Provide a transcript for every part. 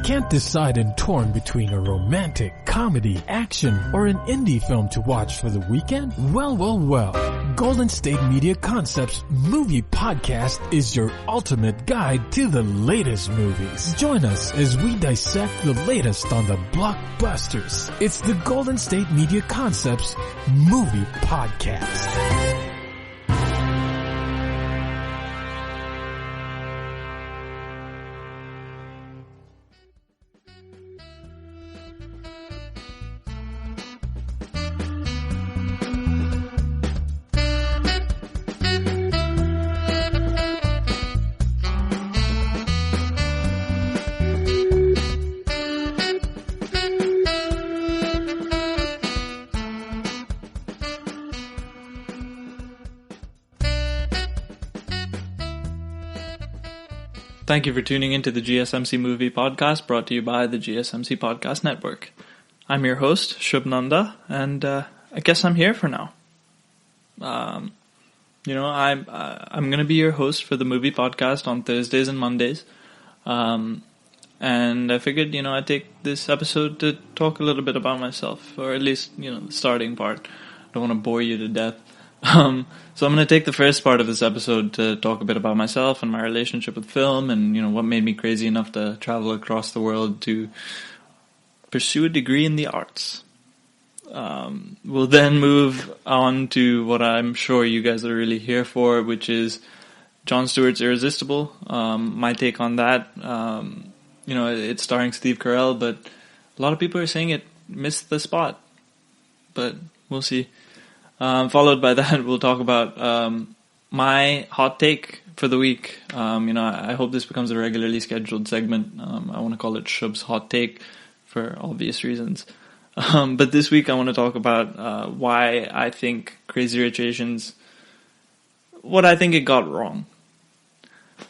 Can't decide and torn between a romantic, comedy, action, or an indie film to watch for the weekend? Well. Golden State Media Concepts Movie Podcast is your ultimate guide to the latest movies. Join us as we dissect the latest on the blockbusters. It's the Golden State Media Concepts Movie Podcast. Thank you for tuning into the GSMC Movie Podcast, brought to you by the GSMC Podcast Network. I'm your host, Shubh Nanda, and I guess I'm here for now. I'm going to be your host for the movie podcast on Thursdays and Mondays. And I figured, I'd take this episode to talk a little bit about myself, or at least, the starting part. I don't want to bore you to death. So I'm going to take the first part of this episode to talk a bit about myself and my relationship with film and, what made me crazy enough to travel across the world to pursue a degree in the arts. We'll then move on to what I'm sure you guys are really here for, which is Jon Stewart's Irresistible. My take on that, it's starring Steve Carrell, but a lot of people are saying it missed the spot, but we'll see. Followed by that, we'll talk about my hot take for the week. I hope this becomes a regularly scheduled segment. I want to call it Shubh's Hot Take for obvious reasons. But this week I want to talk about why I think Crazy Rich Asians, what I think it got wrong.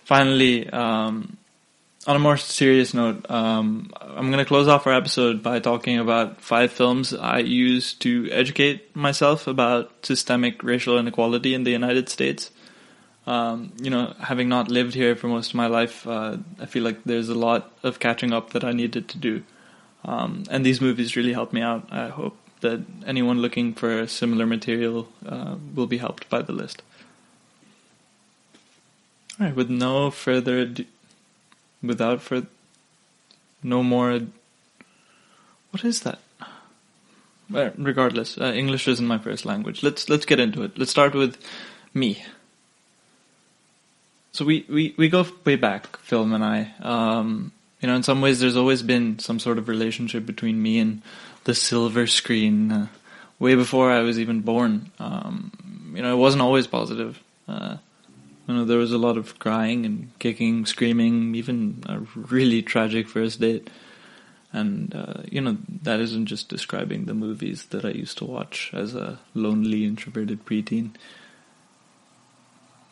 Finally, on a more serious note, I'm going to close off our episode by talking about 5 films I use to educate myself about systemic racial inequality in the United States. Having not lived here for most of my life, I feel like there's a lot of catching up that I needed to do. And these movies really helped me out. I hope that anyone looking for similar material will be helped by the list. All right, with no further ado, what is that? Well, regardless, English isn't my first language. Let's get into it. Let's start with me. So we go way back, Film and I. In some ways there's always been some sort of relationship between me and the silver screen, way before I was even born. It wasn't always positive. There was a lot of crying and kicking, screaming, even a really tragic first date. And, that isn't just describing the movies that I used to watch as a lonely, introverted preteen.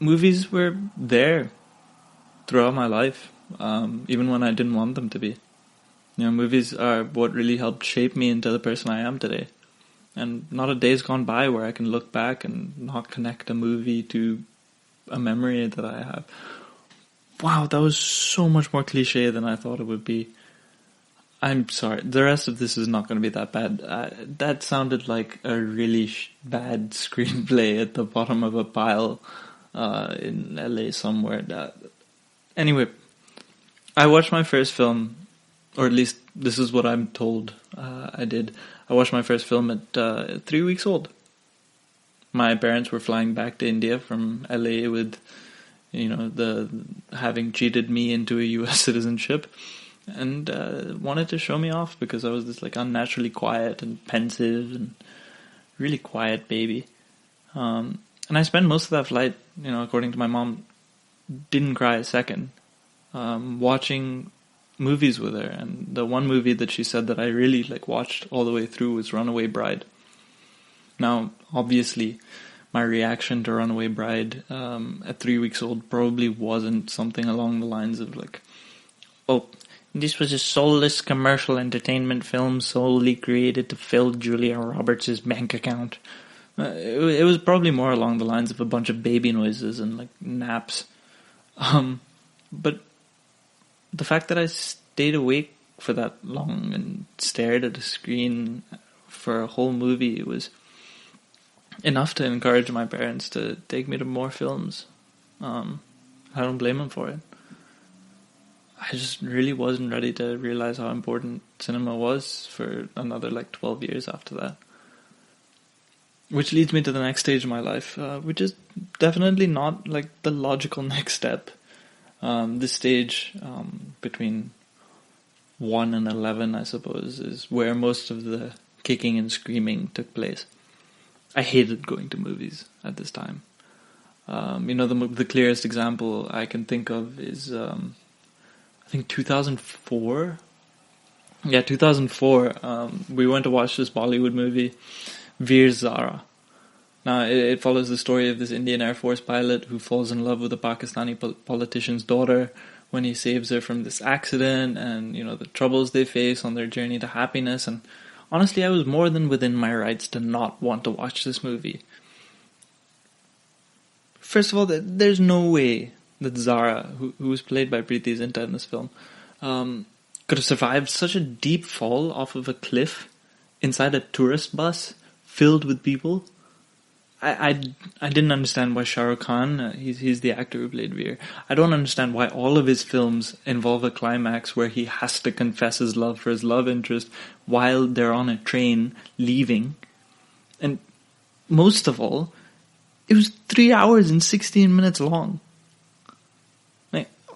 Movies were there throughout my life, even when I didn't want them to be. Movies are what really helped shape me into the person I am today. And not a day's gone by where I can look back and not connect a movie to a memory that I have. Wow, that was so much more cliche than I thought it would be. I'm sorry. The rest of this is not going to be that bad. That sounded like a really bad screenplay at the bottom of a pile in LA somewhere. Anyway, I watched my first film, or at least this is what I'm told I did. I watched my first film at 3 weeks old. My parents were flying back to India from LA with, the having cheated me into a US citizenship, and wanted to show me off because I was this unnaturally quiet and pensive and really quiet baby. And I spent most of that flight, according to my mom, didn't cry a second, watching movies with her. And the one movie that she said that I really watched all the way through was Runaway Bride. Now, obviously, my reaction to Runaway Bride at 3 weeks old probably wasn't something along the lines of this was a soulless commercial entertainment film solely created to fill Julia Roberts' bank account. It was probably more along the lines of a bunch of baby noises and naps. But the fact that I stayed awake for that long and stared at a screen for a whole movie was enough to encourage my parents to take me to more films. I don't blame them for it. I just really wasn't ready to realize how important cinema was for another 12 years after that. Which leads me to the next stage of my life, which is definitely not the logical next step. This stage between 1 and 11, I suppose, is where most of the kicking and screaming took place. I hated going to movies at this time. The clearest example I can think of is, I think 2004. Yeah, 2004. We went to watch this Bollywood movie, Veer Zara. Now, it follows the story of this Indian Air Force pilot who falls in love with a Pakistani politician's daughter when he saves her from this accident, and, the troubles they face on their journey to happiness. And honestly, I was more than within my rights to not want to watch this movie. First of all, there's no way that Zara, who was played by Preeti Zinta in this film, could have survived such a deep fall off of a cliff inside a tourist bus filled with people. I didn't understand why Shah Rukh Khan, he's the actor who played Veer, I don't understand why all of his films involve a climax where he has to confess his love for his love interest while they're on a train leaving. And most of all, it was 3 hours and 16 minutes long.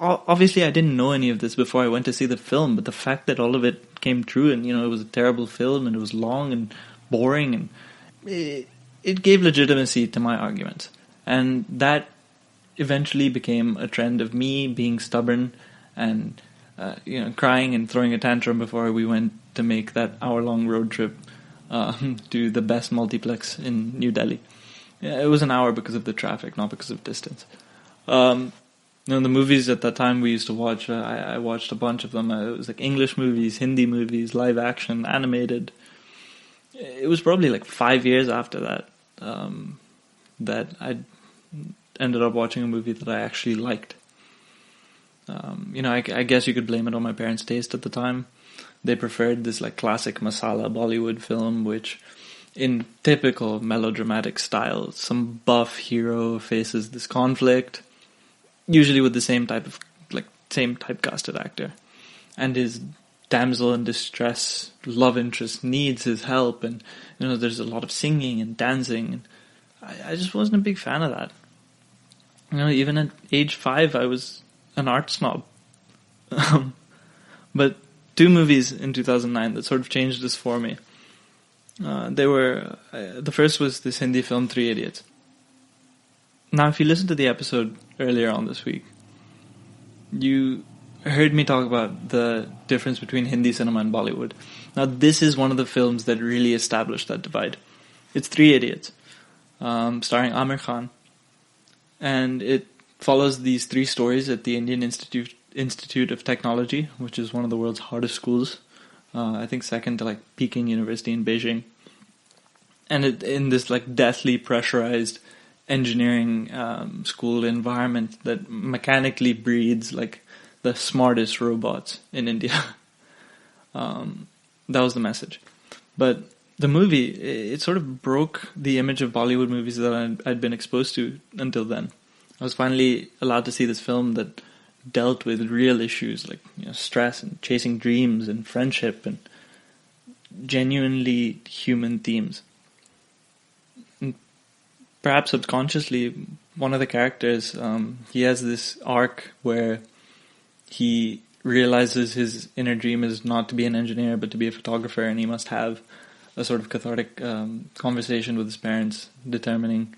Obviously I didn't know any of this before I went to see the film, but the fact that all of it came true and, it was a terrible film and it was long and boring, and it gave legitimacy to my arguments. And that eventually became a trend of me being stubborn and, crying and throwing a tantrum before we went to make that hour-long road trip to the best multiplex in New Delhi. Yeah, it was an hour because of the traffic, not because of distance. The movies at that time we used to watch, I watched a bunch of them. It was English movies, Hindi movies, live action, animated. It was probably 5 years after that that I ended up watching a movie that I actually liked. I guess you could blame it on my parents' taste at the time. They preferred this classic masala Bollywood film, which in typical melodramatic style, some buff hero faces this conflict, usually with the same typecasted actor, and his damsel in distress love interest needs his help, and there's a lot of singing and dancing, and I just wasn't a big fan of that. Even at age 5 I was an art snob. But 2 movies in 2009 that sort of changed this for me. The first was this Hindi film 3 Idiots. Now, if you listened to the episode earlier on this week, you heard me talk about the difference between Hindi cinema and Bollywood. Now, this is one of the films that really established that divide. It's 3 Idiots, starring Amir Khan, and it follows these 3 stories at the Indian Institute of Technology, which is one of the world's hardest schools. I think second to Peking University in Beijing. And in this deathly pressurized engineering school environment that mechanically breeds the smartest robots in India. That was the message. But the movie, it sort of broke the image of Bollywood movies that I'd been exposed to until then. I was finally allowed to see this film that dealt with real issues like stress and chasing dreams and friendship and genuinely human themes. And perhaps subconsciously, one of the characters, he has this arc where he realizes his inner dream is not to be an engineer but to be a photographer, and he must have a sort of cathartic conversation with his parents, determining,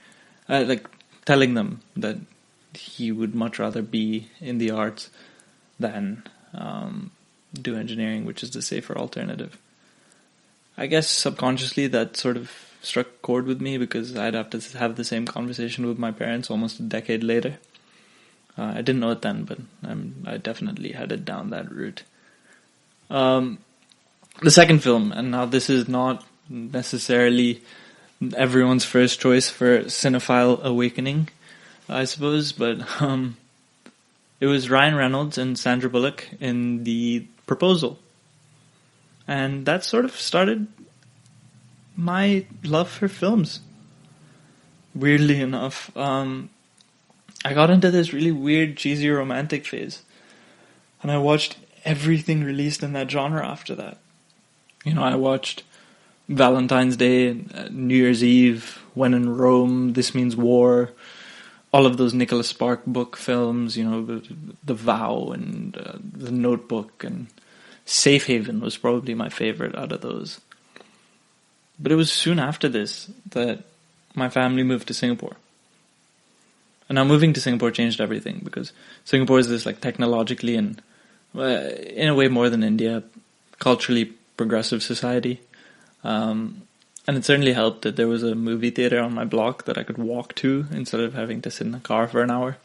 telling them that he would much rather be in the arts than do engineering, which is the safer alternative. I guess subconsciously that sort of struck a chord with me because I'd have to have the same conversation with my parents almost a decade later. I didn't know it then, but I definitely headed down that route. The second film, and now this is not necessarily everyone's first choice for cinephile awakening, I suppose, but it was Ryan Reynolds and Sandra Bullock in The Proposal, And that sort of started my love for films. Weirdly enough, I got into this really weird, cheesy romantic phase. And I watched everything released in that genre after that. I watched Valentine's Day, New Year's Eve, When in Rome, This Means War, all of those Nicholas Spark book films, The Vow and The Notebook, and Safe Haven was probably my favorite out of those. But it was soon after this that my family moved to Singapore. And now moving to Singapore changed everything, because Singapore is this technologically and in a way more than India, culturally progressive society. And it certainly helped that there was a movie theater on my block that I could walk to instead of having to sit in a car for an hour.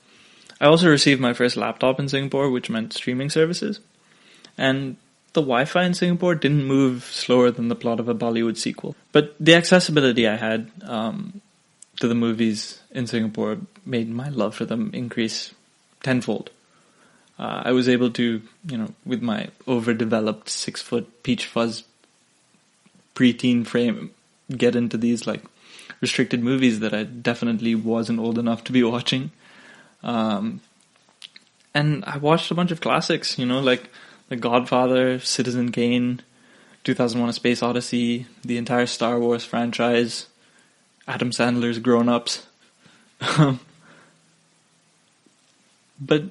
I also received my first laptop in Singapore, which meant streaming services. And the Wi-Fi in Singapore didn't move slower than the plot of a Bollywood sequel. But the accessibility I had to the movies in Singapore made my love for them increase tenfold. I was able to, with my overdeveloped 6-foot peach fuzz preteen frame, get into these restricted movies that I definitely wasn't old enough to be watching. And I watched a bunch of classics, like The Godfather, Citizen Kane, 2001: A Space Odyssey, the entire Star Wars franchise, Adam Sandler's Grown Ups. But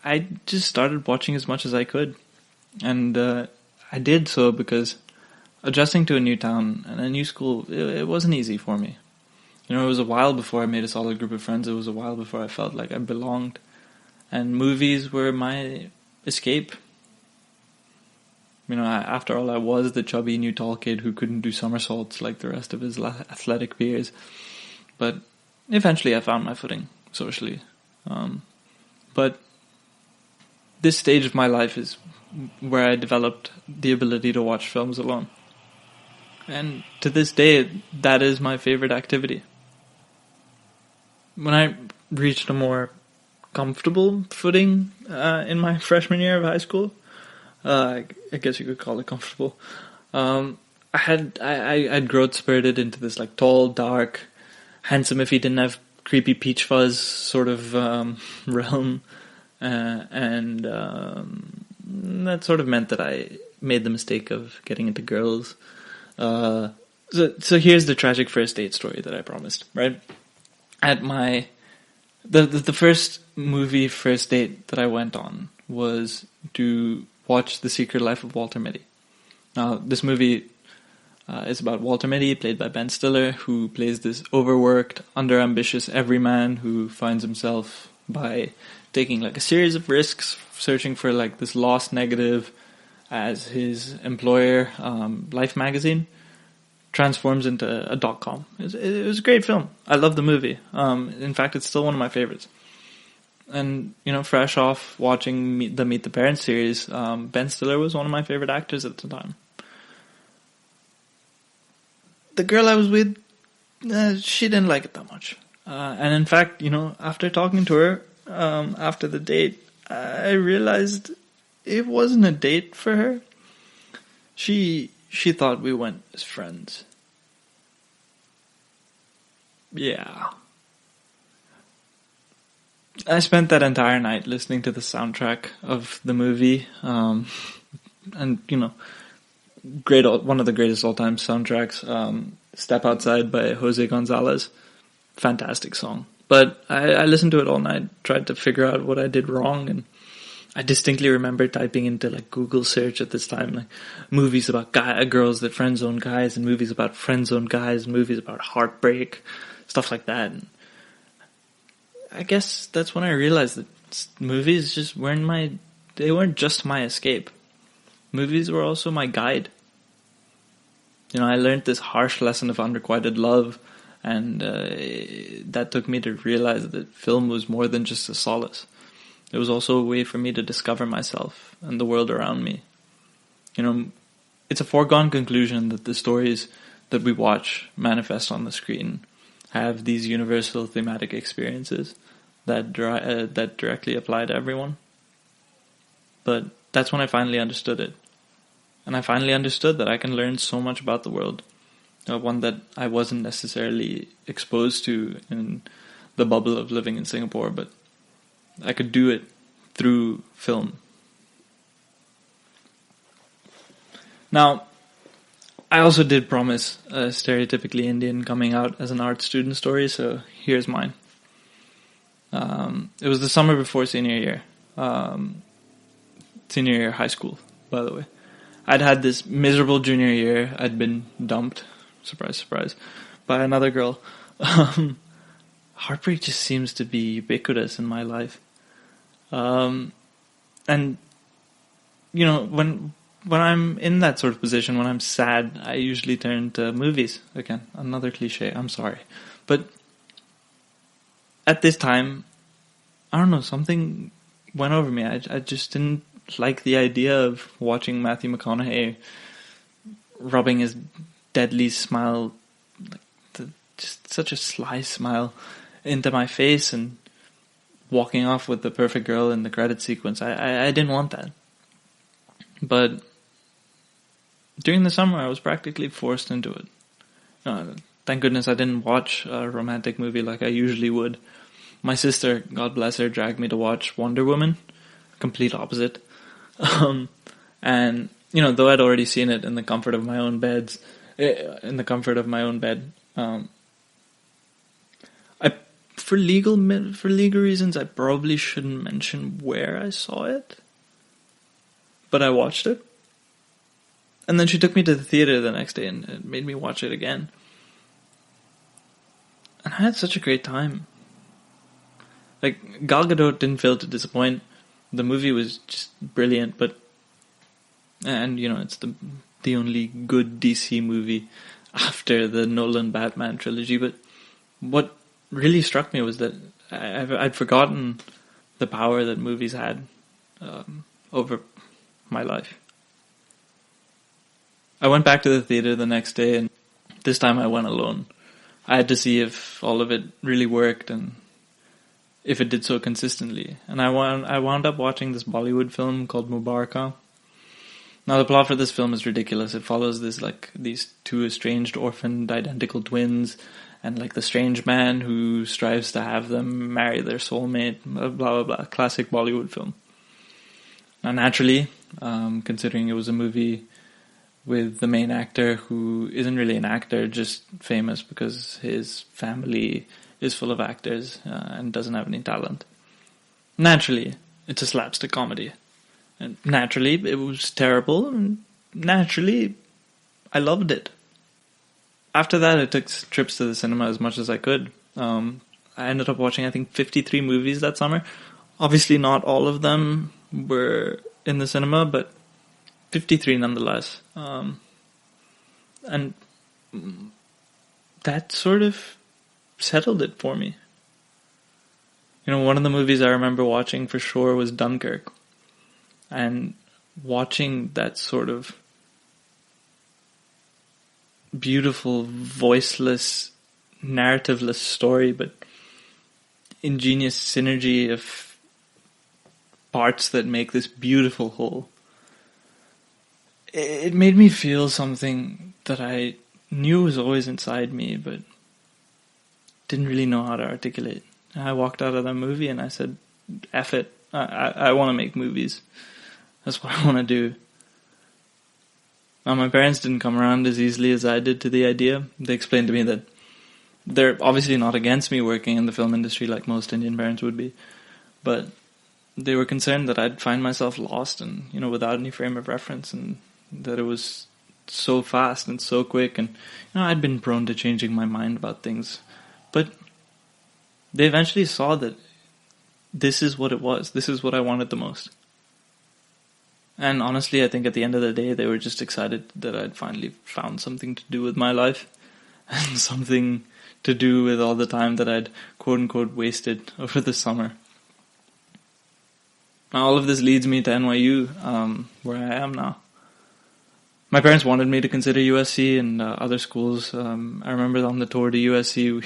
I just started watching as much as I could. And I did so because adjusting to a new town and a new school, it wasn't easy for me. It was a while before I made a solid group of friends. It was a while before I felt like I belonged. And movies were my escape. After all, I was the chubby new tall kid who couldn't do somersaults like the rest of his athletic peers. But eventually I found my footing socially. But this stage of my life is where I developed the ability to watch films alone. And to this day, that is my favorite activity. When I reached a more comfortable footing in my freshman year of high school, I guess you could call it comfortable, I'd growth spurted into this tall, dark, handsome if he didn't have creepy peach fuzz sort of realm, and that sort of meant that I made the mistake of getting into girls. So here's the tragic first date story that I promised, right? At the first movie first date that I went on was to watch The Secret Life of Walter Mitty. Now, this movie is about Walter Mitty, played by Ben Stiller, who plays this overworked, underambitious everyman who finds himself, by taking a series of risks, searching for this lost negative as his employer, Life magazine, transforms into a .com. It was a great film. I love the movie. In fact, it's still one of my favorites. And, fresh off watching the Meet the Parents series, Ben Stiller was one of my favorite actors at the time. The girl I was with, she didn't like it that much. And in fact, after talking to her, after the date, I realized it wasn't a date for her. She thought we went as friends. Yeah. I spent that entire night listening to the soundtrack of the movie, and one of the greatest all-time soundtracks, Step Outside by Jose Gonzalez. Fantastic song. But I listened to it all night, tried to figure out what I did wrong, and I distinctly remember typing into Google search at this time, movies about girls that friend-zone guys, and movies about friend-zone guys, and movies about heartbreak, stuff like that. And I guess that's when I realized that movies just weren't just my escape. Movies were also my guide. I learned this harsh lesson of unrequited love, and that took me to realize that film was more than just a solace. It was also a way for me to discover myself and the world around me. It's a foregone conclusion that the stories that we watch manifest on the screen have these universal thematic experiences that directly apply to everyone. But that's when I finally understood it. And I finally understood that I can learn so much about the world. One that I wasn't necessarily exposed to in the bubble of living in Singapore, but I could do it through film. Now, I also did promise a stereotypically Indian coming out as an art student story, so here's mine. It was the summer before senior year. Senior year high school, by the way. I'd had this miserable junior year. I'd been dumped, surprise, surprise, by another girl. Heartbreak just seems to be ubiquitous in my life. And, you know, when I'm in that sort of position, when I'm sad, I usually turn to movies. Again, another cliche, I'm sorry. But at this time, I don't know, something went over me. I just didn't like the idea of watching Matthew McConaughey rubbing his deadly smile, like just such a sly smile, into my face and walking off with the perfect girl in the credit sequence. I didn't want that. But during the summer, I was practically forced into it. Thank goodness I didn't watch a romantic movie like I usually would. My sister, God bless her, dragged me to watch Wonder Woman. Complete opposite. And, you know, though I'd already seen it in the comfort of my own bed, for legal reasons, I probably shouldn't mention where I saw it. But I watched it. And then she took me to the theater the next day and made me watch it again. And I had such a great time. Like, Gal Gadot didn't fail to disappoint. The movie was just brilliant, and you know, it's the only good DC movie after the Nolan Batman trilogy. But what really struck me was that I'd forgotten the power that movies had over my life. I went back to the theater the next day, and this time I went alone. I had to see if all of it really worked and if it did so consistently. And I wound up watching this Bollywood film called Mubaraka. Now the plot for this film is ridiculous. It follows these two estranged orphaned identical twins, and like the strange man who strives to have them marry their soulmate, blah blah blah. Classic Bollywood film. Now naturally, considering it was a movie with the main actor who isn't really an actor, just famous because his family is full of actors and doesn't have any talent. Naturally, it's a slapstick comedy. And naturally, it was terrible. And naturally, I loved it. After that, I took trips to the cinema as much as I could. I ended up watching, I think, 53 movies that summer. Obviously, not all of them were in the cinema, but 53 nonetheless. And that sort of settled it for me. You know, one of the movies I remember watching for sure was Dunkirk. And watching that sort of beautiful, voiceless, narrativeless story, but ingenious synergy of parts that make this beautiful whole. It made me feel something that I knew was always inside me, but didn't really know how to articulate. I walked out of that movie and I said, F it, I want to make movies. That's what I want to do. Now, my parents didn't come around as easily as I did to the idea. They explained to me that they're obviously not against me working in the film industry like most Indian parents would be, but they were concerned that I'd find myself lost and, you know, without any frame of reference, and that it was so fast and so quick, and, you know, I'd been prone to changing my mind about things. But they eventually saw that this is what it was. This is what I wanted the most. And honestly, I think at the end of the day, they were just excited that I'd finally found something to do with my life and something to do with all the time that I'd quote-unquote wasted over the summer. Now, all of this leads me to NYU, where I am now. My parents wanted me to consider USC and other schools. I remember on the tour to USC,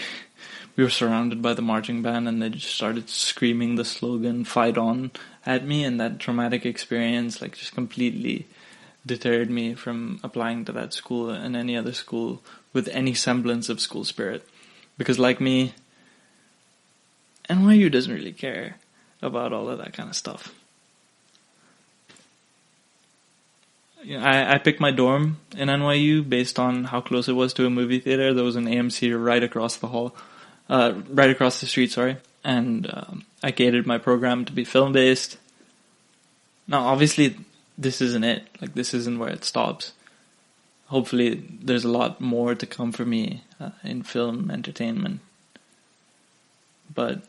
we were surrounded by the marching band, and they just started screaming the slogan "Fight On" at me, and that traumatic experience just completely deterred me from applying to that school and any other school with any semblance of school spirit. Because like me, NYU doesn't really care about all of that kind of stuff. You know, I picked my dorm in NYU based on how close it was to a movie theater. There was an AMC right across the street, sorry. And I catered my program to be film-based. Now, obviously, this isn't it. Like, this isn't where it stops. Hopefully, there's a lot more to come for me in film entertainment. But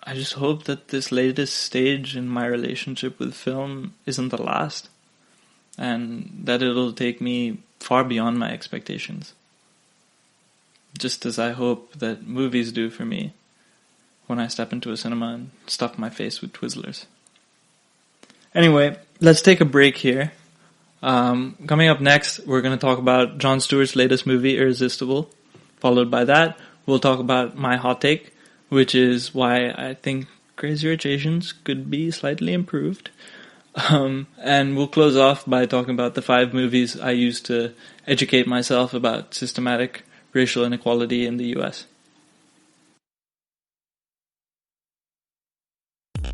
I just hope that this latest stage in my relationship with film isn't the last, and that it'll take me far beyond my expectations. Just as I hope that movies do for me when I step into a cinema and stuff my face with Twizzlers. Anyway, let's take a break here. Coming up next, we're going to talk about Jon Stewart's latest movie, Irresistible. Followed by that, we'll talk about my hot take, which is why I think Crazy Rich Asians could be slightly improved. And we'll close off by talking about the 5 movies I used to educate myself about systematic racial inequality in the US.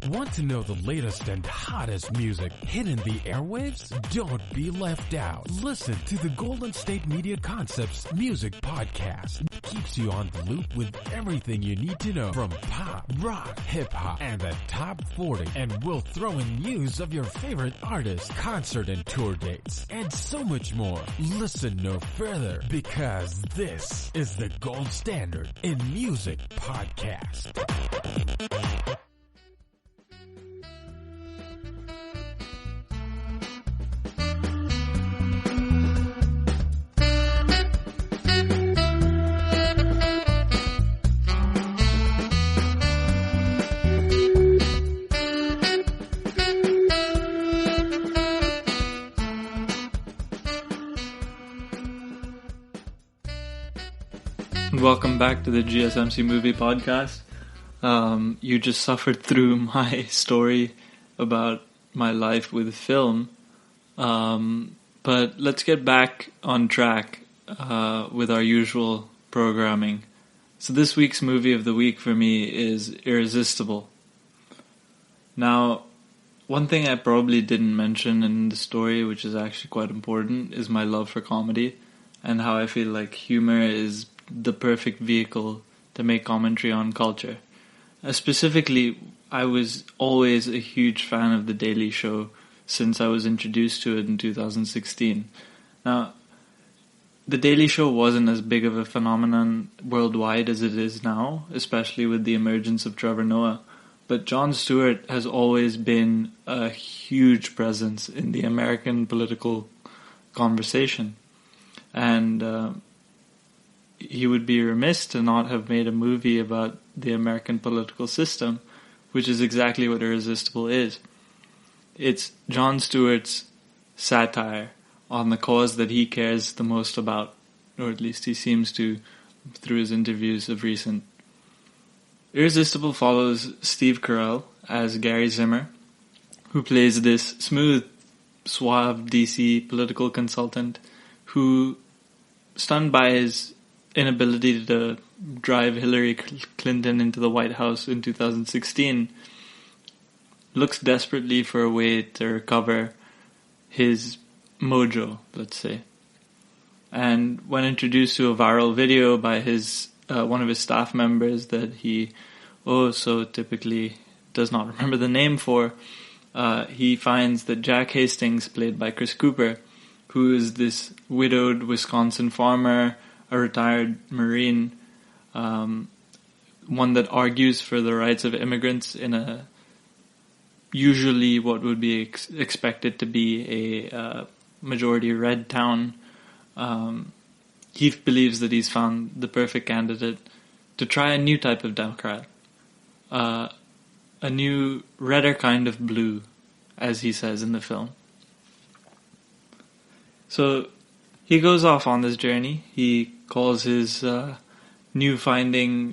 Want to know the latest and hottest music hitting the airwaves? Don't be left out. Listen to the Golden State Media Concepts Music Podcast. It keeps you on the loop with everything you need to know from pop, rock, hip-hop, and the top 40. And we'll throw in news of your favorite artists, concert and tour dates, and so much more. Listen no further, because this is the gold standard in music podcast. Welcome back to the GSMC Movie Podcast. You just suffered through my story about my life with film. But let's get back on track with our usual programming. So this week's movie of the week for me is Irresistible. Now, one thing I probably didn't mention in the story, which is actually quite important, is my love for comedy and how I feel like humor is the perfect vehicle to make commentary on culture. Specifically, I was always a huge fan of The Daily Show since I was introduced to it in 2016. Now, The Daily Show wasn't as big of a phenomenon worldwide as it is now, especially with the emergence of Trevor Noah. But Jon Stewart has always been a huge presence in the American political conversation. And he would be remiss to not have made a movie about the American political system, which is exactly what Irresistible is. It's Jon Stewart's satire on the cause that he cares the most about, or at least he seems to through his interviews of recent. Irresistible follows Steve Carrell as Gary Zimmer, who plays this smooth, suave DC political consultant who, stunned by his inability to drive Hillary Clinton into the White House in 2016, looks desperately for a way to recover his mojo, let's say. And when introduced to a viral video by his one of his staff members that he so typically does not remember the name for, he finds that Jack Hastings, played by Chris Cooper, who is this widowed Wisconsin farmer, a retired Marine, one that argues for the rights of immigrants in a usually what would be expected to be a majority red town. He believes that he's found the perfect candidate to try a new type of Democrat, a new redder kind of blue, as he says in the film. So he goes off on this journey. He calls his new finding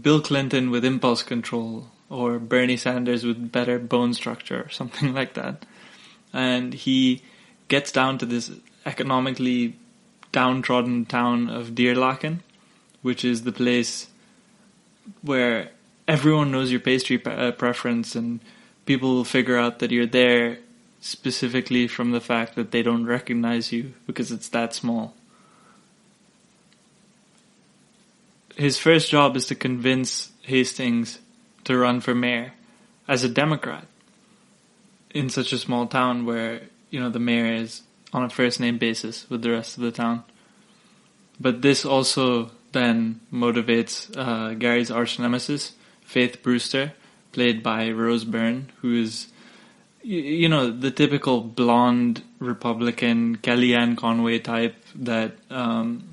Bill Clinton with impulse control, or Bernie Sanders with better bone structure, or something like that. and he gets down to this economically downtrodden town of Deerlaken, which is the place where everyone knows your pastry preference, and people will figure out that you're there specifically from the fact that they don't recognize you because it's that small. His first job is to convince Hastings to run for mayor as a Democrat in such a small town where, the mayor is on a first name basis with the rest of the town. But this also then motivates Gary's arch nemesis, Faith Brewster, played by Rose Byrne, who is, the typical blonde Republican Kellyanne Conway type that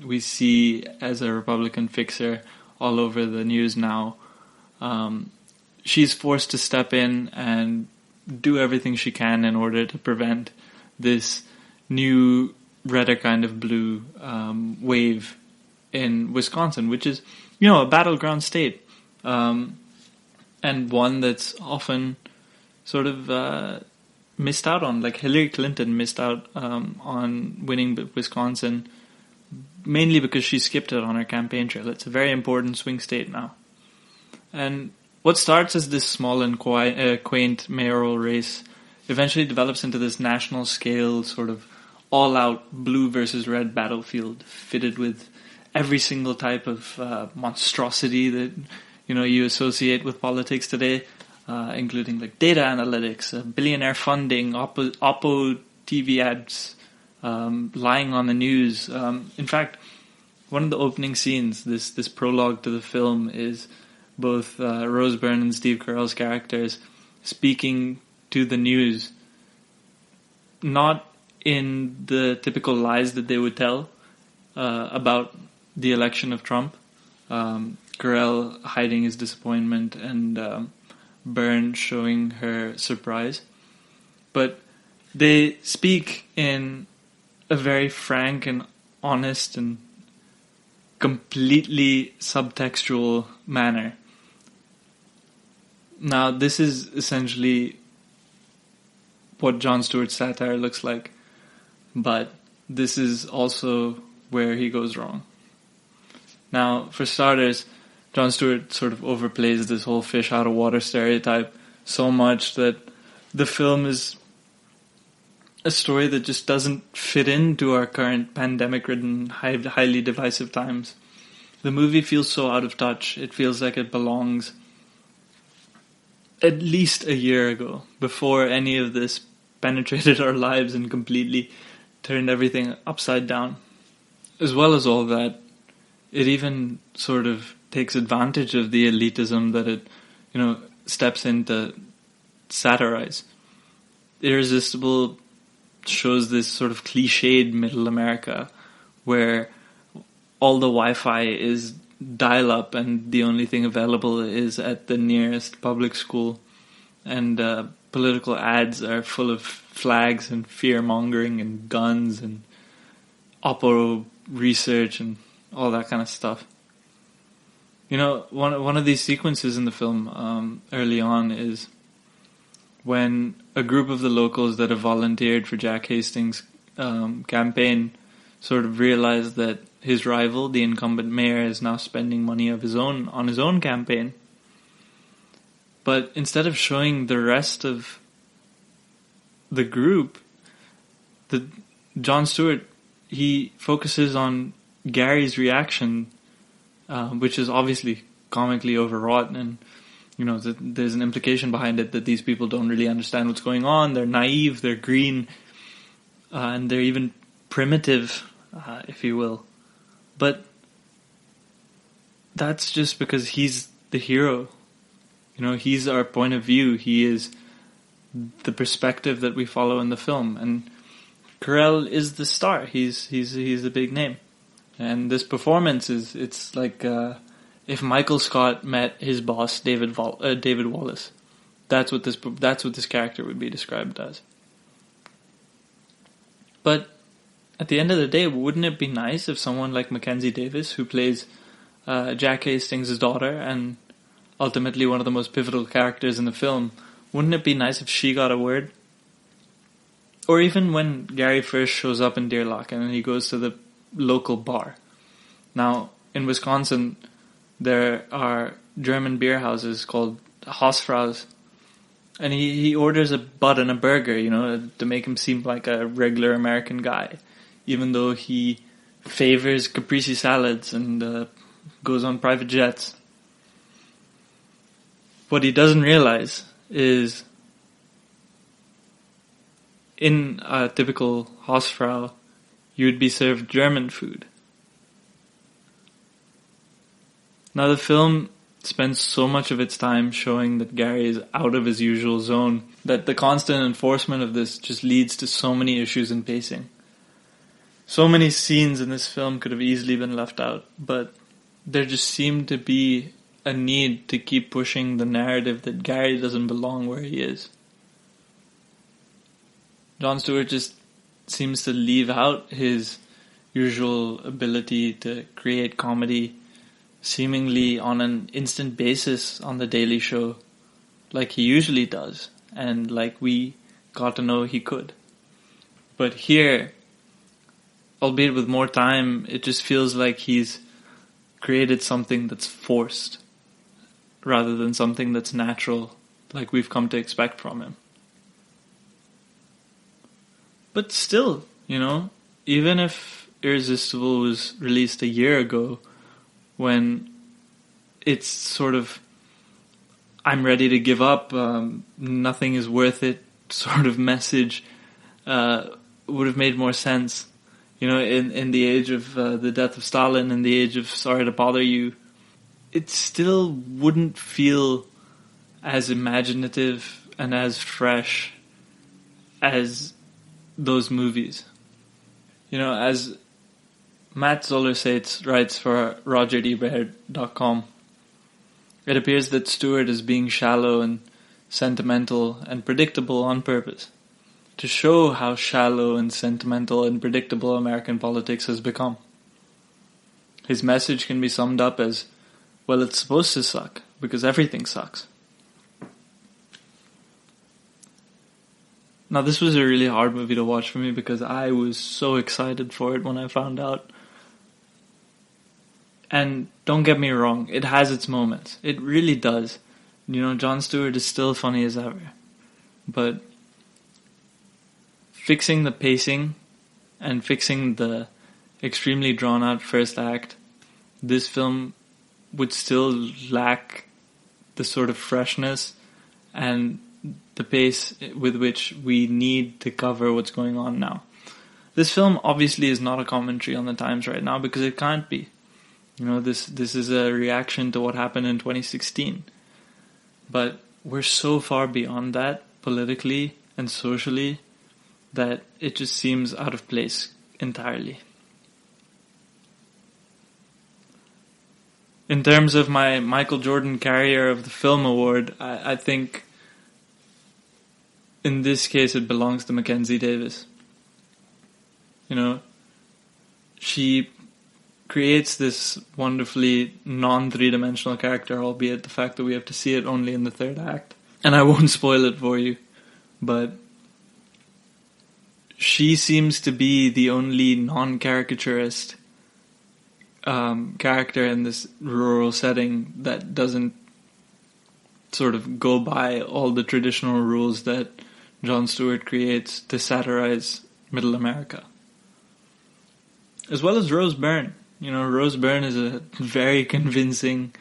we see as a Republican fixer all over the news now. She's forced to step in and do everything she can in order to prevent this new redder kind of blue wave in Wisconsin, which is, a battleground state, and one that's often sort of missed out on. Like Hillary Clinton missed out on winning Wisconsin, mainly because she skipped it on her campaign trail. It's a very important swing state now. And what starts as this small and quaint mayoral race eventually develops into this national scale sort of all-out blue versus red battlefield fitted with every single type of monstrosity that you associate with politics today, including like data analytics, billionaire funding, Oppo TV ads, lying on the news. In fact, one of the opening scenes, this prologue to the film, is both Rose Byrne and Steve Carell's characters speaking to the news, not in the typical lies that they would tell about the election of Trump. Carell hiding his disappointment and Byrne showing her surprise. But they speak in a very frank and honest and completely subtextual manner. Now, this is essentially what Jon Stewart's satire looks like, but this is also where he goes wrong. Now, for starters, Jon Stewart sort of overplays this whole fish out of water stereotype so much that the film is a story that just doesn't fit into our current pandemic-ridden, highly divisive times. The movie feels so out of touch. It feels like it belongs at least a year ago, before any of this penetrated our lives and completely turned everything upside down. As well as all that, it even sort of takes advantage of the elitism that it, steps in to satirize. Irresistible shows this sort of cliched middle America where all the Wi-Fi is dial-up and the only thing available is at the nearest public school, and political ads are full of flags and fear-mongering and guns and Oppo research and all that kind of stuff. One of these sequences in the film early on is when a group of the locals that have volunteered for Jack Hastings' campaign sort of realize that his rival, the incumbent mayor, is now spending money of his own on his own campaign. But instead of showing the rest of the group, Jon Stewart, he focuses on Gary's reaction, which is obviously comically overwrought, and there's an implication behind it that these people don't really understand what's going on. They're naive, they're green, and they're even primitive, if you will. But that's just because he's the hero. He's our point of view. He is the perspective that we follow in the film, and Carell is the star. He's the big name, and this performance it's like if Michael Scott met his boss David Wallace. That's what this character would be described as. But at the end of the day, wouldn't it be nice if someone like Mackenzie Davis, who plays Jack Hastings' daughter and ultimately one of the most pivotal characters in the film, wouldn't it be nice if she got a word? Or even when Gary first shows up in Deerlock and he goes to the local bar. Now, in Wisconsin, there are German beer houses called Hausfraus. And he orders a bud and a burger, to make him seem like a regular American guy. Even though he favors caprese salads and goes on private jets. What he doesn't realize is in a typical Hausfrau, you would be served German food. Now the film spends so much of its time showing that Gary is out of his usual zone that the constant enforcement of this just leads to so many issues in pacing. So many scenes in this film could have easily been left out, but there just seemed to be a need to keep pushing the narrative that Gary doesn't belong where he is. Jon Stewart just seems to leave out his usual ability to create comedy seemingly on an instant basis on The Daily Show, like he usually does, and like we got to know he could. But here, albeit with more time, it just feels like he's created something that's forced, rather than something that's natural, like we've come to expect from him. But still, even if Irresistible was released a year ago, when it's sort of, I'm ready to give up, nothing is worth it sort of message, would have made more sense. In the age of the death of Stalin, in the age of Sorry to Bother You, it still wouldn't feel as imaginative and as fresh as those movies. As Matt Zoller writes for RogerDBaird.com, it appears that Stewart is being shallow and sentimental and predictable on purpose, to show how shallow and sentimental and predictable American politics has become. His message can be summed up as, well, it's supposed to suck, because everything sucks. Now, this was a really hard movie to watch for me because I was so excited for it when I found out. And don't get me wrong, it has its moments. It really does. Jon Stewart is still funny as ever. But fixing the pacing and fixing the extremely drawn out first act, this film would still lack the sort of freshness and the pace with which we need to cover what's going on now. This film obviously is not a commentary on the times right now because it can't be. This is a reaction to what happened in 2016. But we're so far beyond that politically and socially that it just seems out of place entirely. In terms of my Michael Jordan Carrier of the Film Award, I think in this case it belongs to Mackenzie Davis. She creates this wonderfully non-three-dimensional character, albeit the fact that we have to see it only in the third act. And I won't spoil it for you, but she seems to be the only non-caricaturist character in this rural setting that doesn't sort of go by all the traditional rules that Jon Stewart creates to satirize Middle America. As well as Rose Byrne. Rose Byrne is a very convincing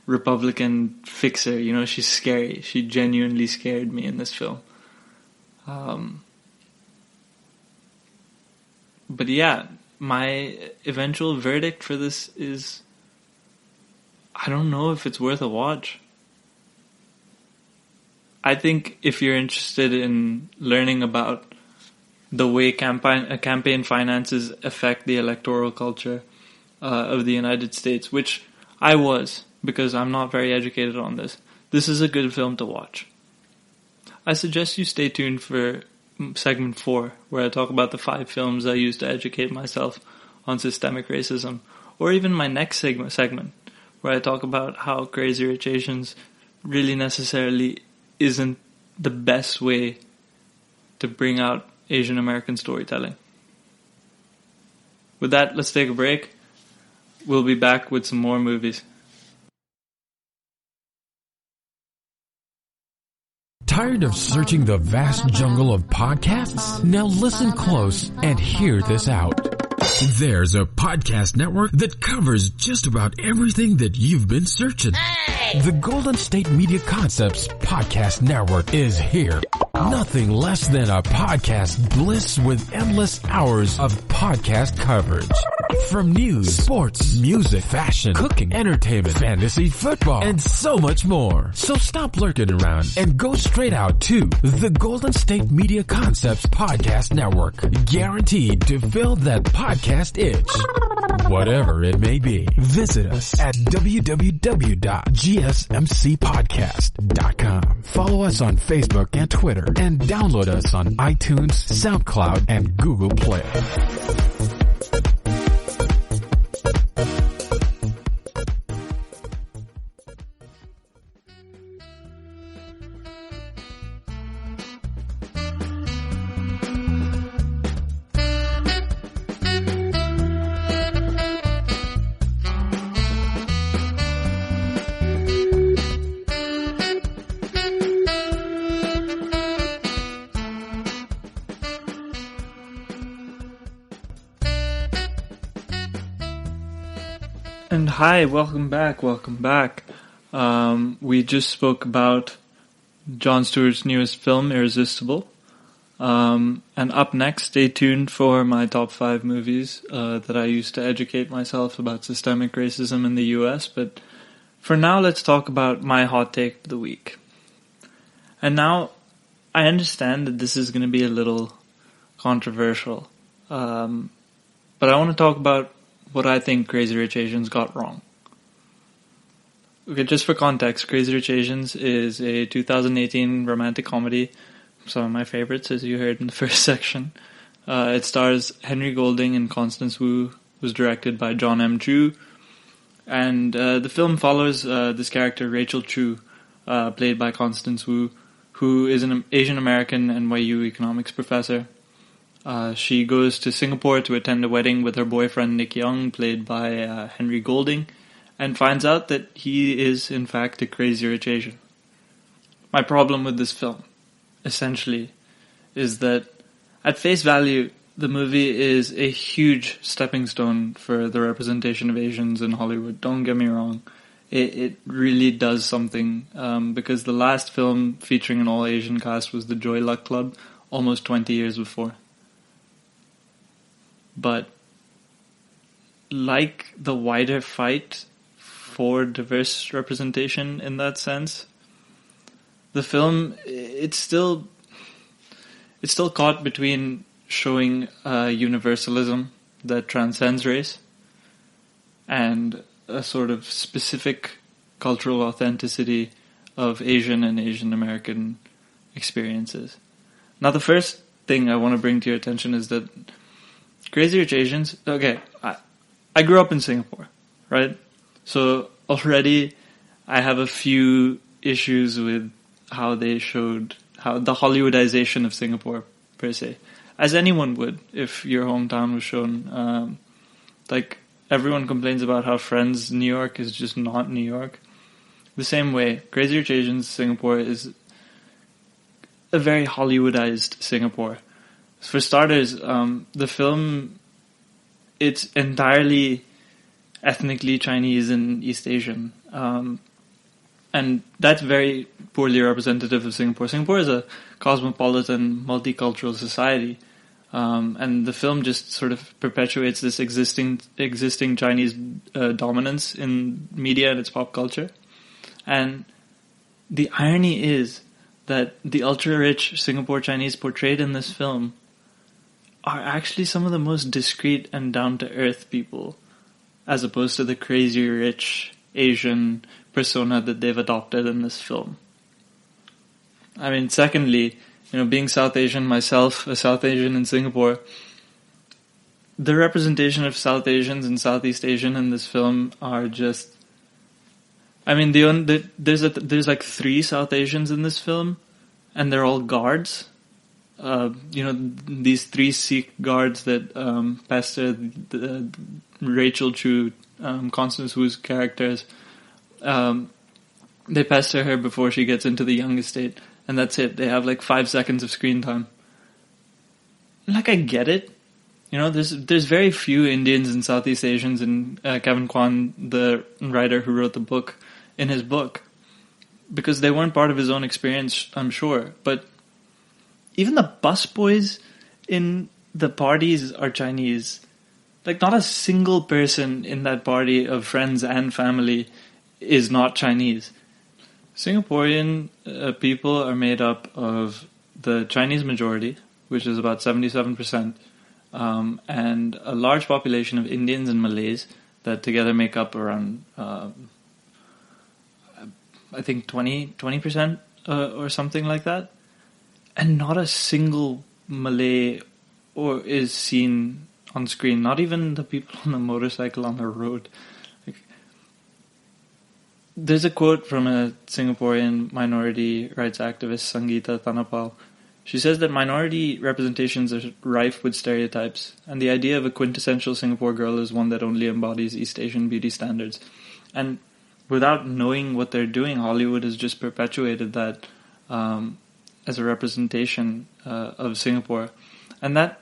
Republican fixer. She's scary. She genuinely scared me in this film. But yeah, my eventual verdict for this is, I don't know if it's worth a watch. I think if you're interested in learning about the way campaign finances affect the electoral culture of the United States, which I was, because I'm not very educated on this, this is a good film to watch. I suggest you stay tuned for segment 4, where I talk about the 5 films I used to educate myself on systemic racism, or even my next segment, where I talk about how Crazy Rich Asians really necessarily isn't the best way to bring out Asian American storytelling. With that, let's take a break. We'll be back with some more movies. Tired of searching the vast jungle of podcasts? Now listen close and hear this out. There's a podcast network that covers just about everything that you've been searching. Hey! The Golden State Media Concepts Podcast Network is here. Nothing less than a podcast bliss with endless hours of podcast coverage. From news, sports, music, fashion, cooking, entertainment, fantasy, football, and so much more. So stop lurking around and go straight out to the Golden State Media Concepts Podcast Network. Guaranteed to fill that podcast itch. Whatever it may be. Visit us at www.gsmcpodcast.com. Follow us on Facebook and Twitter, and download us on iTunes, SoundCloud, and Google Play. And hi, welcome back. We just spoke about Jon Stewart's newest film, Irresistible. And up next, stay tuned for my top 5 movies that I used to educate myself about systemic racism in the US. But for now, let's talk about my hot take of the week. And now, I understand that this is going to be a little controversial. But I want to talk about what I think Crazy Rich Asians got wrong. Okay, just for context, Crazy Rich Asians is a 2018 romantic comedy. Some of my favorites, as you heard in the first section. It stars Henry Golding and Constance Wu. Was directed by John M. Chu. And the film follows this character, Rachel Chu, played by Constance Wu, who is an Asian American NYU economics professor. She goes to Singapore to attend a wedding with her boyfriend Nick Young, played by Henry Golding, and finds out that he is in fact a Crazy Rich Asian. My problem with this film, essentially, is that at face value, the movie is a huge stepping stone for the representation of Asians in Hollywood. Don't get me wrong. It really does something, because the last film featuring an all-Asian cast was The Joy Luck Club, almost 20 years before. But like the wider fight for diverse representation in that sense, the film, it's still caught between showing universalism that transcends race and a sort of specific cultural authenticity of Asian and Asian American experiences. Now, the first thing I want to bring to your attention is that Crazy Rich Asians, okay, I grew up in Singapore, right? So already I have a few issues with how they showed, how the Hollywoodization of Singapore, per se. As anyone would, if your hometown was shown. Like, everyone complains about how Friends New York is just not New York. The same way, Crazy Rich Asians Singapore is a very Hollywoodized Singapore. For starters, the film, it's entirely ethnically Chinese and East Asian. And that's very poorly representative of Singapore. Singapore is a cosmopolitan, multicultural society. And the film just sort of perpetuates this existing Chinese dominance in media and its pop culture. And the irony is that the ultra-rich Singapore Chinese portrayed in this film are actually some of the most discreet and down-to-earth people, as opposed to the crazy rich Asian persona that they've adopted in this film. I mean, secondly, being South Asian myself, a South Asian in Singapore, the representation of South Asians and Southeast Asian in this film are just... I mean, there's like 3 South Asians in this film, and they're all guards. these three Sikh guards that pester Rachel Chu, Constance Wu's characters. They pester her before she gets into the young estate, and that's it. They have like 5 seconds of screen time. Like, I get it. There's very few Indians and Southeast Asians, and Kevin Kwan, the writer who wrote the book, in his book, because they weren't part of his own experience, I'm sure. But even the busboys in the parties are Chinese. Like, not a single person in that party of friends and family is not Chinese. Singaporean people are made up of the Chinese majority, which is about 77%, and a large population of Indians and Malays that together make up around, I think 20% or something like that. And not a single Malay is seen on screen, not even the people on the motorcycle on the road. There's a quote from a Singaporean minority rights activist, Sangeeta Thanapal. She says that minority representations are rife with stereotypes, and the idea of a quintessential Singapore girl is one that only embodies East Asian beauty standards. And without knowing what they're doing, Hollywood has just perpetuated that as a representation of Singapore. And that,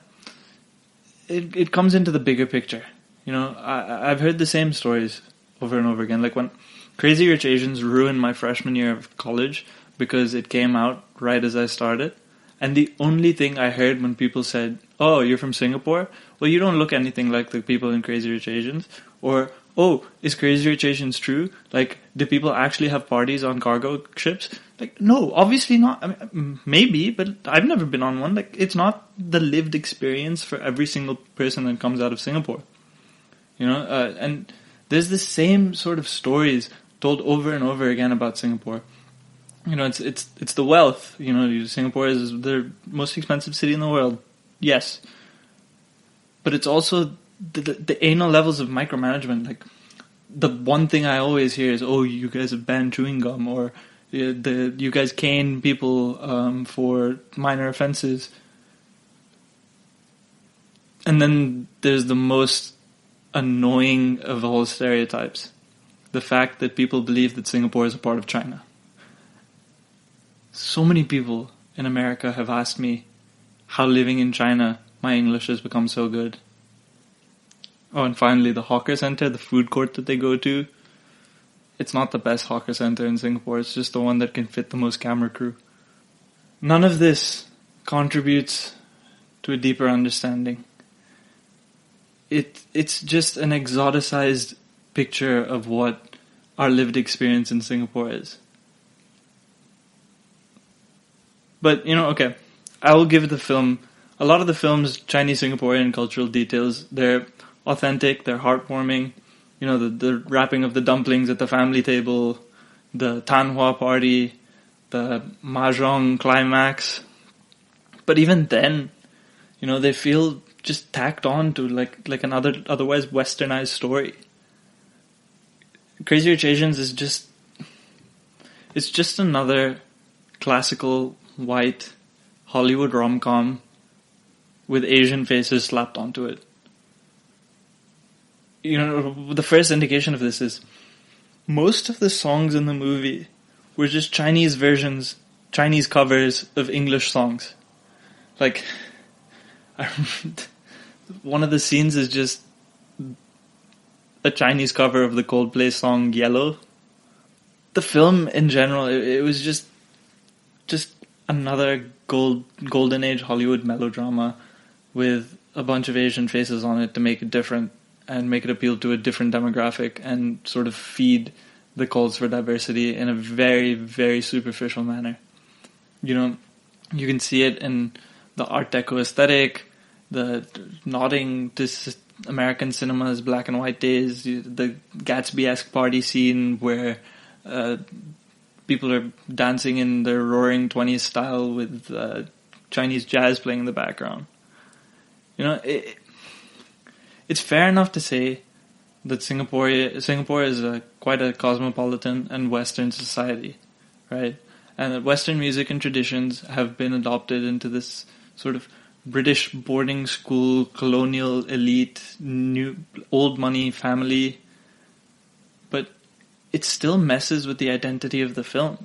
it comes into the bigger picture. I've heard the same stories over and over again. Like when Crazy Rich Asians ruined my freshman year of college because it came out right as I started. And the only thing I heard when people said, "Oh, you're from Singapore? Well, you don't look anything like the people in Crazy Rich Asians." Or, "Oh, is Crazy Rich Asians true? Like, do people actually have parties on cargo ships?" Like, no, obviously not. I mean, maybe, but I've never been on one. Like, it's not the lived experience for every single person that comes out of Singapore. And there's the same sort of stories told over and over again about Singapore. It's the wealth. Singapore is the most expensive city in the world. Yes. But it's also the anal levels of micromanagement. Like, the one thing I always hear is, "Oh, you guys have banned chewing gum," or you guys cane people for minor offenses. And then there's the most annoying of all stereotypes. The fact that people believe that Singapore is a part of China. So many people in America have asked me how living in China my English has become so good. Oh, and finally, the hawker center, the food court that they go to, it's not the best hawker center in Singapore. It's just the one that can fit the most camera crew. None of this contributes to a deeper understanding. It's just an exoticized picture of what our lived experience in Singapore is. But, okay, I will give the film, a lot of the film's Chinese Singaporean cultural details, they're authentic, they're heartwarming. The wrapping of the dumplings at the family table, the Tanhua party, the Mahjong climax. But even then, they feel just tacked on to like an otherwise westernized story. Crazy Rich Asians is just another classical white Hollywood rom-com with Asian faces slapped onto it. The first indication of this is most of the songs in the movie were just Chinese versions, Chinese covers of English songs. Like, one of the scenes is just a Chinese cover of the Coldplay song Yellow. The film in general, it was just another golden age Hollywood melodrama with a bunch of Asian faces on it to make it different and make it appeal to a different demographic and sort of feed the calls for diversity in a very, very superficial manner. You can see it in the Art Deco aesthetic, the nodding to American cinema's black and white days, the Gatsby-esque party scene where people are dancing in their roaring 20s style with Chinese jazz playing in the background. It's fair enough to say that Singapore is quite a cosmopolitan and Western society, right? And that Western music and traditions have been adopted into this sort of British boarding school, colonial elite, new old money family, but it still messes with the identity of the film.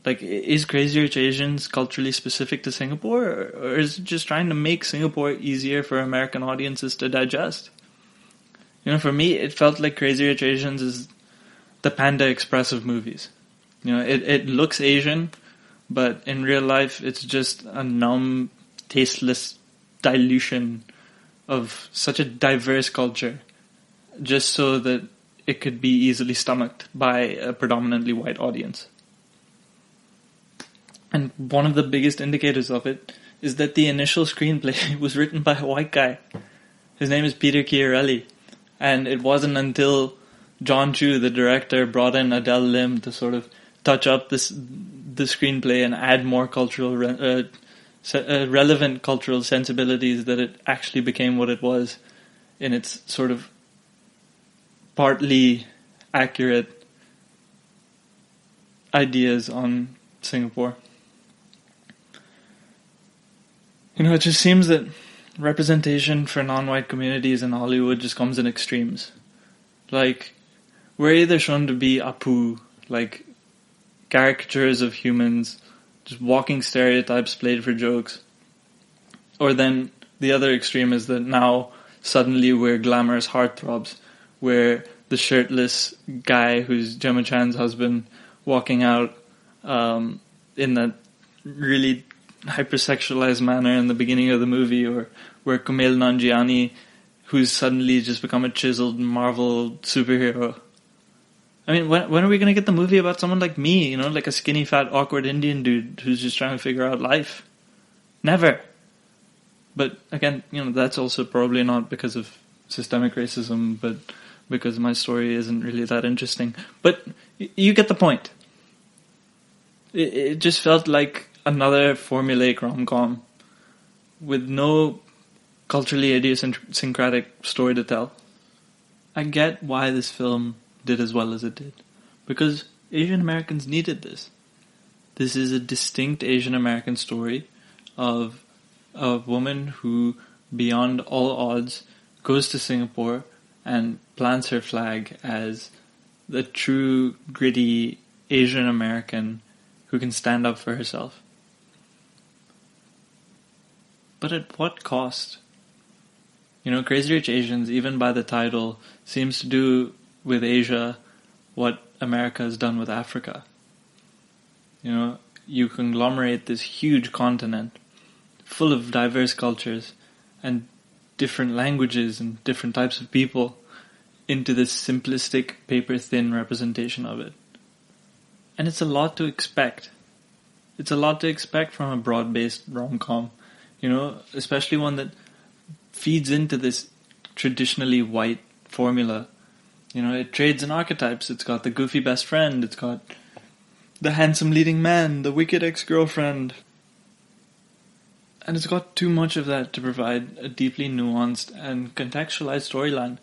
Like, is Crazy Rich Asians culturally specific to Singapore, or is it just trying to make Singapore easier for American audiences to digest? You know, for me, it felt like Crazy Rich Asians is the Panda Express of movies. You know, it looks Asian, but in real life, it's just a numb, tasteless dilution of such a diverse culture, just so that it could be easily stomached by a predominantly white audience. And one of the biggest indicators of it is that the initial screenplay was written by a white guy. His name is Peter Chiarelli. And it wasn't until John Chu, the director, brought in Adele Lim to sort of touch up the screenplay and add more cultural relevant cultural sensibilities that it actually became what it was in its sort of partly accurate ideas on Singapore. You know, it just seems that representation for non-white communities in Hollywood just comes in extremes. Like, we're either shown to be Apu, like caricatures of humans, just walking stereotypes played for jokes. Or then the other extreme is that now suddenly we're glamorous heartthrobs, where the shirtless guy who's Gemma Chan's husband walking out in that really hypersexualized manner in the beginning of the movie, or where Kumail Nanjiani, who's suddenly just become a chiseled Marvel superhero. I mean, when are we going to get the movie about someone like me, you know, like a skinny, fat, awkward Indian dude who's just trying to figure out life? Never. But again, you know, that's also probably not because of systemic racism, but because my story isn't really that interesting. But you get the point. It just felt like another formulaic rom-com with no culturally idiosyncratic story to tell. I get why this film did as well as it did, because Asian Americans needed this. This is a distinct Asian American story of a woman who, beyond all odds, goes to Singapore and plants her flag as the true, gritty Asian American who can stand up for herself. But at what cost? You know, Crazy Rich Asians, even by the title, seems to do with Asia what America has done with Africa. You know, you conglomerate this huge continent full of diverse cultures and different languages and different types of people into this simplistic, paper-thin representation of it. And it's a lot to expect. It's a lot to expect from a broad-based rom-com, you know, especially one that feeds into this traditionally white formula. You know, it trades in archetypes. It's got the goofy best friend. It's got the handsome leading man, the wicked ex-girlfriend. And it's got too much of that to provide a deeply nuanced and contextualized storyline.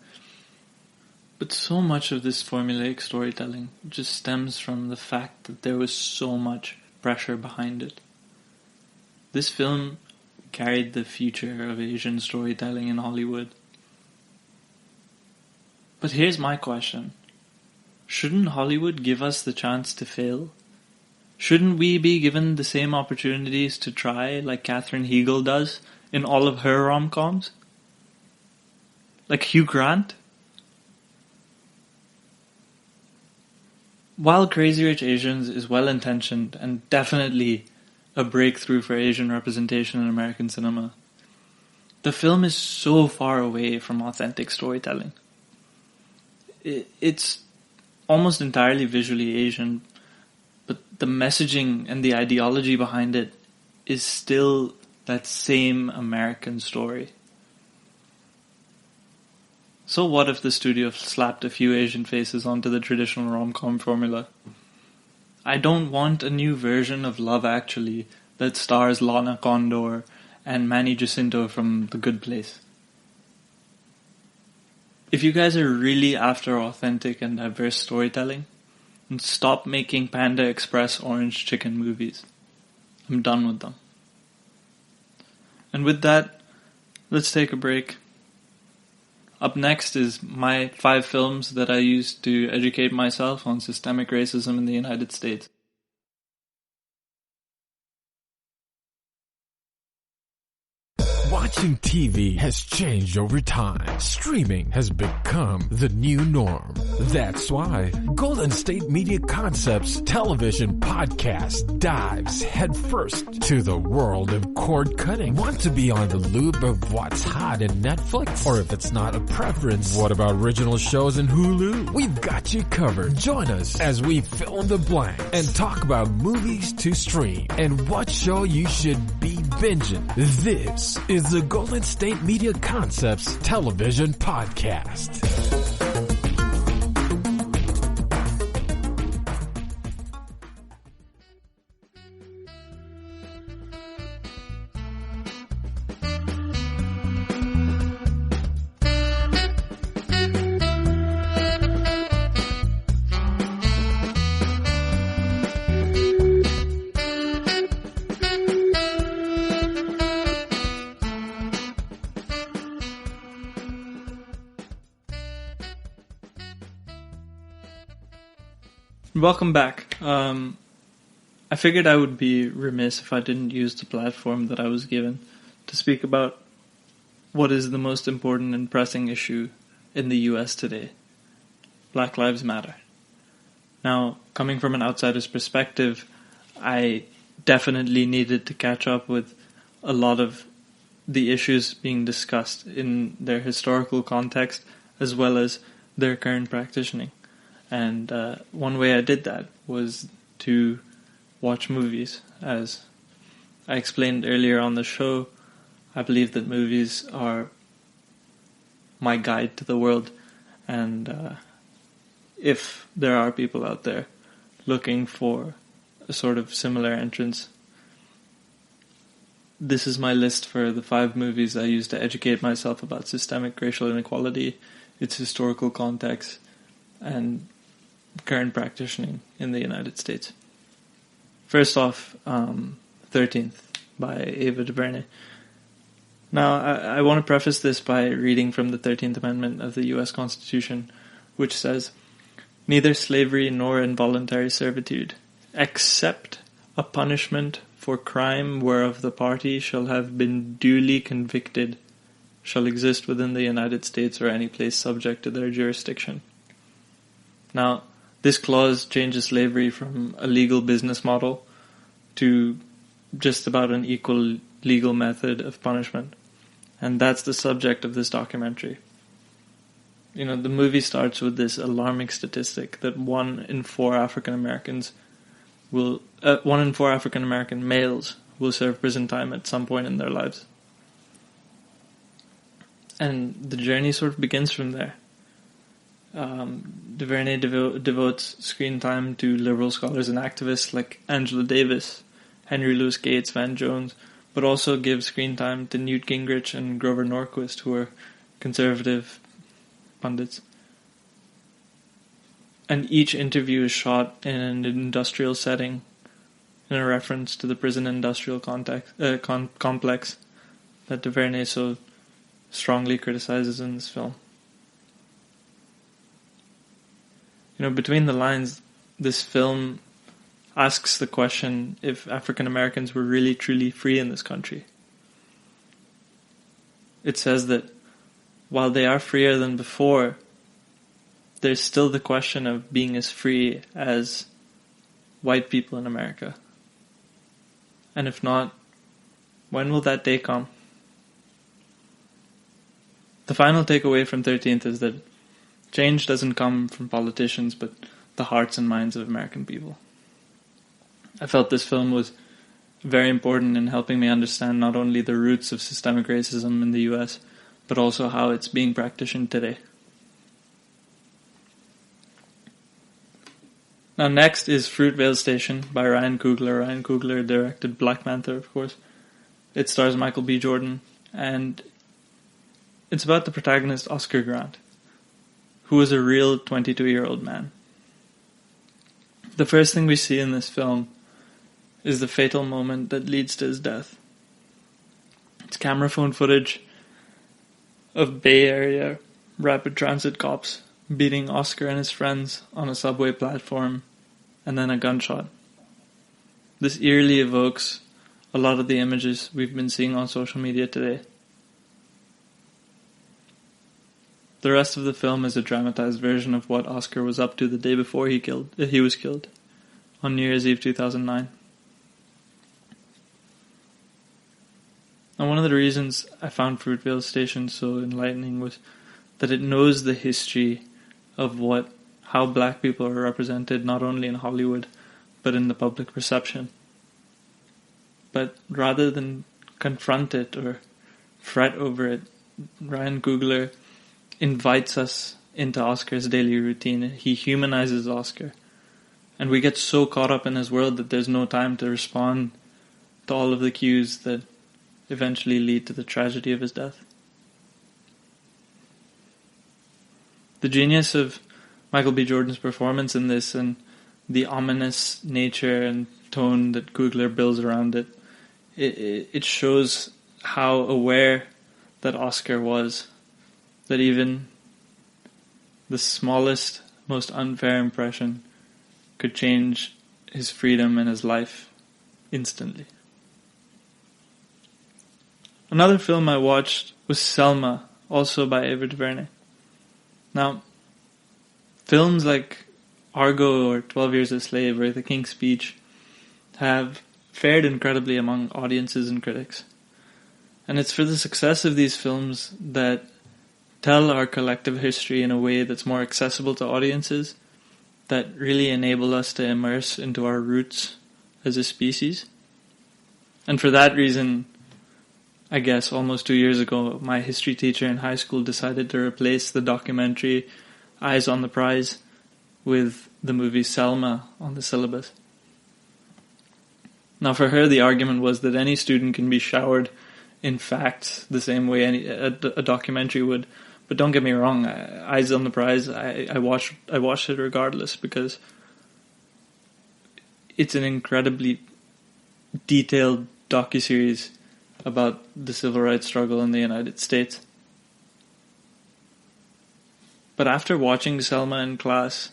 But so much of this formulaic storytelling just stems from the fact that there was so much pressure behind it. This film carried the future of Asian storytelling in Hollywood. But here's my question. Shouldn't Hollywood give us the chance to fail? Shouldn't we be given the same opportunities to try like Katherine Heigl does in all of her rom-coms? Like Hugh Grant? While Crazy Rich Asians is well-intentioned and definitely a breakthrough for Asian representation in American cinema, the film is so far away from authentic storytelling. It's almost entirely visually Asian, but the messaging and the ideology behind it is still that same American story. So what if the studio slapped a few Asian faces onto the traditional rom-com formula? I don't want a new version of Love Actually that stars Lana Condor and Manny Jacinto from The Good Place. If you guys are really after authentic and diverse storytelling, then stop making Panda Express orange chicken movies. I'm done with them. And with that, let's take a break. Up next is my 5 films that I used to educate myself on systemic racism in the United States. Watching TV has changed over time. Streaming has become the new norm. That's why Golden State Media Concepts television podcast dives headfirst to the world of cord cutting. Want to be on the loop of what's hot in Netflix? Or if it's not a preference, what about original shows in Hulu? We've got you covered. Join us as we fill in the blanks and talk about movies to stream and what show you should be binging. This is the Golden State Media Concepts television podcast. Welcome back. I figured I would be remiss if I didn't use the platform that I was given to speak about what is the most important and pressing issue in the US today. Black Lives Matter. Now, coming from an outsider's perspective, I definitely needed to catch up with a lot of the issues being discussed in their historical context as well as their current practicing. And one way I did that was to watch movies. As I explained earlier on the show, I believe that movies are my guide to the world. And if there are people out there looking for a sort of similar entrance, this is my list for the 5 movies I used to educate myself about systemic racial inequality, its historical context, and current practicing in the United States. First off, 13th by Ava DuVernay. Now, I want to preface this by reading from the 13th Amendment of the U.S. Constitution, which says, "Neither slavery nor involuntary servitude, except a punishment for crime whereof the party shall have been duly convicted, shall exist within the United States or any place subject to their jurisdiction." Now, this clause changes slavery from a legal business model to just about an equal legal method of punishment. And that's the subject of this documentary. You know, the movie starts with this alarming statistic that 1 in 4 African American males will serve prison time at some point in their lives. And the journey sort of begins from there. DuVernay devotes screen time to liberal scholars and activists like Angela Davis, Henry Louis Gates, Van Jones, but also gives screen time to Newt Gingrich and Grover Norquist, who are conservative pundits. And each interview is shot in an industrial setting, in a reference to the prison industrial complex that DuVernay so strongly criticizes in this film. You know, between the lines, this film asks the question if African Americans were really truly free in this country. It says that while they are freer than before, there's still the question of being as free as white people in America. And if not, when will that day come? The final takeaway from 13th is that change doesn't come from politicians, but the hearts and minds of American people. I felt this film was very important in helping me understand not only the roots of systemic racism in the US, but also how it's being practiced today. Now next is Fruitvale Station by Ryan Coogler. Ryan Coogler directed Black Panther, of course. It stars Michael B. Jordan, and it's about the protagonist Oscar Grant, who is a real 22-year-old man. The first thing we see in this film is the fatal moment that leads to his death. It's camera phone footage of Bay Area rapid transit cops beating Oscar and his friends on a subway platform, and then a gunshot. This eerily evokes a lot of the images we've been seeing on social media today. The rest of the film is a dramatized version of what Oscar was up to the day before he was killed, on New Year's Eve 2009. And one of the reasons I found Fruitvale Station so enlightening was that it knows the history of how black people are represented not only in Hollywood, but in the public perception. But rather than confront it or fret over it, Ryan Coogler invites us into Oscar's daily routine. He humanizes Oscar. And we get so caught up in his world that there's no time to respond to all of the cues that eventually lead to the tragedy of his death. The genius of Michael B. Jordan's performance in this and the ominous nature and tone that Coogler builds around it, it shows how aware that Oscar was, that even the smallest, most unfair impression could change his freedom and his life instantly. Another film I watched was Selma, also by Ava DuVernay. Now, films like Argo or 12 Years a Slave or The King's Speech have fared incredibly among audiences and critics. And it's for the success of these films that tell our collective history in a way that's more accessible to audiences, that really enable us to immerse into our roots as a species. And for that reason, I guess almost 2 years ago, my history teacher in high school decided to replace the documentary Eyes on the Prize with the movie Selma on the syllabus. Now for her, the argument was that any student can be showered in facts the same way a documentary would. But don't get me wrong, Eyes on the Prize, I watched it regardless because it's an incredibly detailed docuseries about the civil rights struggle in the United States. But after watching Selma in class,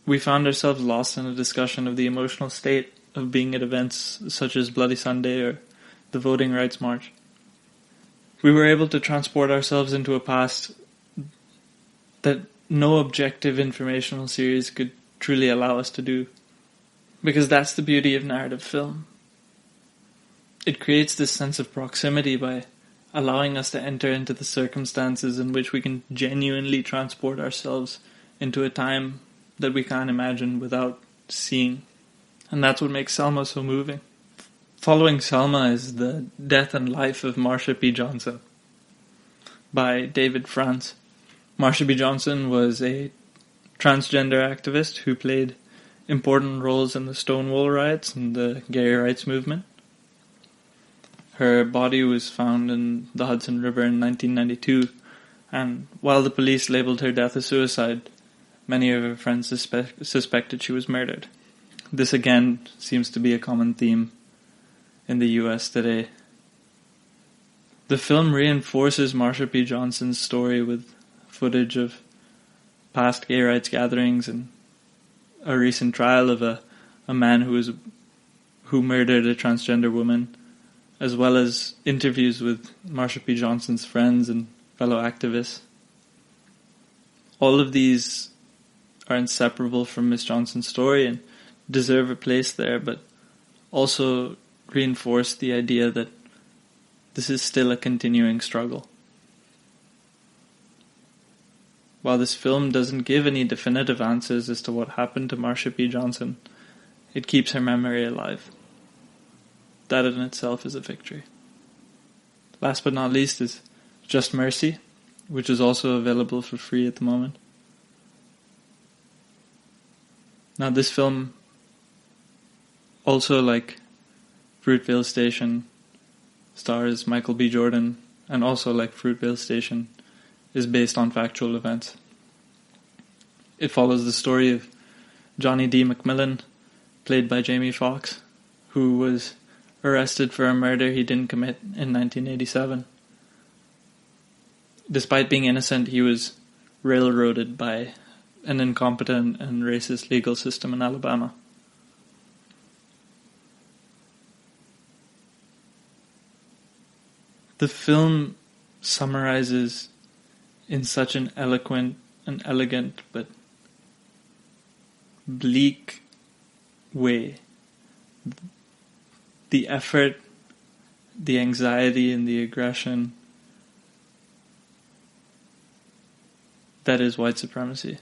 we found ourselves lost in a discussion of the emotional state of being at events such as Bloody Sunday or the Voting Rights March. We were able to transport ourselves into a past that no objective informational series could truly allow us to do. Because that's the beauty of narrative film. It creates this sense of proximity by allowing us to enter into the circumstances in which we can genuinely transport ourselves into a time that we can't imagine without seeing. And that's what makes Selma so moving. Following Selma is The Death and Life of Marsha P. Johnson by David France. Marsha P. Johnson was a transgender activist who played important roles in the Stonewall riots and the gay rights movement. Her body was found in the Hudson River in 1992, and while the police labeled her death a suicide, many of her friends suspected she was murdered. This again seems to be a common theme in the US today. The film reinforces Marsha P. Johnson's story with footage of past gay rights gatherings and a recent trial of a man who murdered a transgender woman, as well as interviews with Marsha P. Johnson's friends and fellow activists. All of these are inseparable from Miss Johnson's story and deserve a place there, but also reinforce the idea that this is still a continuing struggle. While this film doesn't give any definitive answers as to what happened to Marsha P. Johnson, it keeps her memory alive. That in itself is a victory. Last but not least is Just Mercy, which is also available for free at the moment. Now this film, also like Fruitvale Station, stars Michael B. Jordan, and also like Fruitvale Station, is based on factual events. It follows the story of Johnny D. McMillan, played by Jamie Foxx, who was arrested for a murder he didn't commit in 1987. Despite being innocent, he was railroaded by an incompetent and racist legal system in Alabama. The film summarizes in such an eloquent and elegant but bleak way the effort, the anxiety, and the aggression that is white supremacy.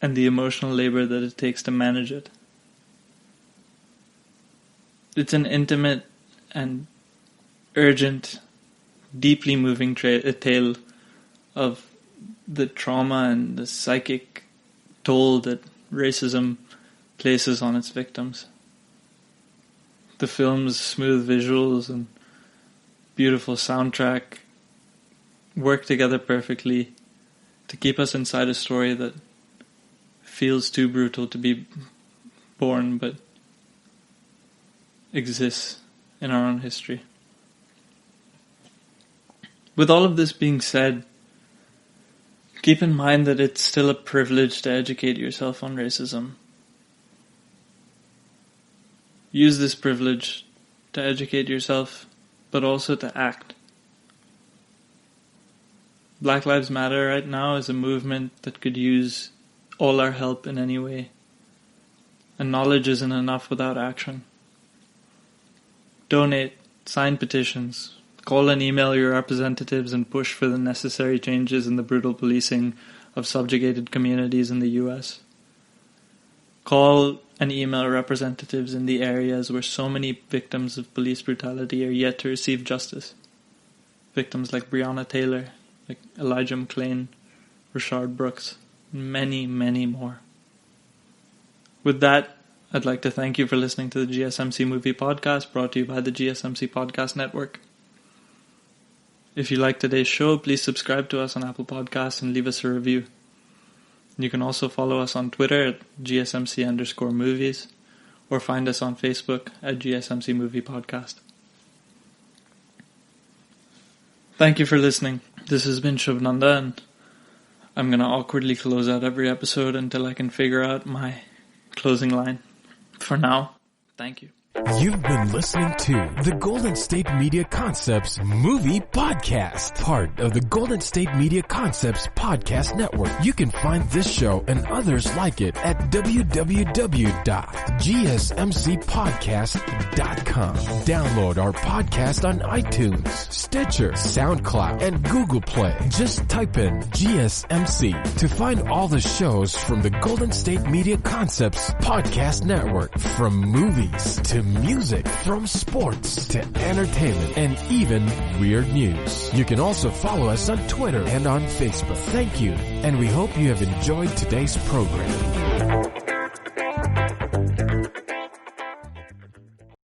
And the emotional labor that it takes to manage it. It's an intimate and urgent, deeply moving tale of the trauma and the psychic toll that racism places on its victims. The film's smooth visuals and beautiful soundtrack work together perfectly to keep us inside a story that feels too brutal to be born but exists in our own history. With all of this being said, keep in mind that it's still a privilege to educate yourself on racism. Use this privilege to educate yourself, but also to act. Black Lives Matter right now is a movement that could use all our help in any way. And knowledge isn't enough without action. Donate, sign petitions, call and email your representatives and push for the necessary changes in the brutal policing of subjugated communities in the US. Call and email representatives in the areas where so many victims of police brutality are yet to receive justice. Victims like Breonna Taylor, like Elijah McClain, Rashard Brooks, and many, many more. With that, I'd like to thank you for listening to the GSMC Movie Podcast, brought to you by the GSMC Podcast Network. If you like today's show, please subscribe to us on Apple Podcasts and leave us a review. You can also follow us on Twitter at GSMC_movies or find us on Facebook at GSMC Movie Podcast. Thank you for listening. This has been Shubh Nanda, and I'm going to awkwardly close out every episode until I can figure out my closing line. For now, thank you. You've been listening to the Golden State Media Concepts Movie Podcast, part of the Golden State Media Concepts Podcast Network. You can find this show and others like it at www.gsmcpodcast.com. Download our podcast on iTunes, Stitcher, SoundCloud, and Google Play. Just type in GSMC to find all the shows from the Golden State Media Concepts Podcast Network, from movies to music, from sports to entertainment, and even weird news. You can also follow us on Twitter and on Facebook. Thank you, and we hope you have enjoyed today's program.